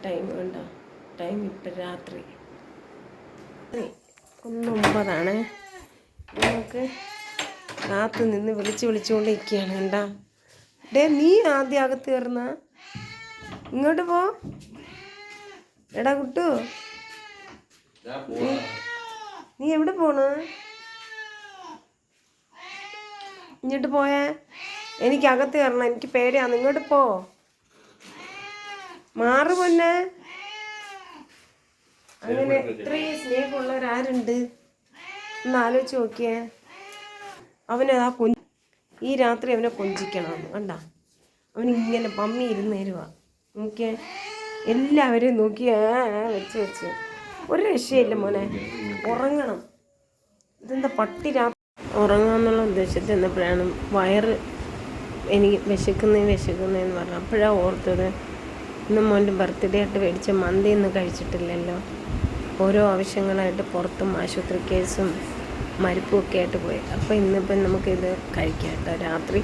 Time വേണ്ട, time ഇപ്പം രാത്രി 9:09. നമുക്ക് കാത്തു നിന്ന് വിളിച്ചുകൊണ്ടിരിക്കുകയാണ്. എന്താ നീ ആദ്യം അകത്ത് കയറുന്ന? ഇങ്ങോട്ട് പോ. എടാ കുട്ടു, നീ എവിടെ പോണ? ഇങ്ങോട്ട് പോയേ. എനിക്ക് അകത്ത് കയറണം, എനിക്ക് പേടിയാന്ന്. ഇങ്ങോട്ട് പോ, മാറ് പൊന്നെ. അങ്ങനെ ഇത്രയും സ്നേഹമുള്ളവരാരുണ്ട് ഒന്ന് ആലോചിച്ച് നോക്കിയേ. അവനതാ ഈ രാത്രി അവനെ കൊഞ്ചിക്കണം. കണ്ട, അവനിങ്ങനെ പമ്മി ഇരുന്ന് തരുവാ. നോക്കിയേ, എല്ലാവരെയും നോക്കി വെച്ച് ഒരു രക്ഷയില്ല മോനെ. ഉറങ്ങണം. ഇതെന്താ പട്ടി രാത്രി ഉറങ്ങാന്നുള്ള ഉദ്ദേശത്തിൽ എന്നപ്പോഴാണ് വയറ് എനിക്ക് വിശക്കുന്നതെന്ന് പറഞ്ഞു. അപ്പോഴാണ് ഓർത്തത്, ഇന്ന് മോൻ്റെ ബർത്ത്ഡേ ആയിട്ട് മേടിച്ച മന്തി ഒന്നും കഴിച്ചിട്ടില്ലല്ലോ. ഓരോ ആവശ്യങ്ങളായിട്ട് പുറത്തും ആശുപത്രി കേസും മരിപ്പും ഒക്കെ ആയിട്ട് പോയി. അപ്പോൾ ഇന്നിപ്പം നമുക്കിത് കഴിക്കാം കേട്ടോ രാത്രി.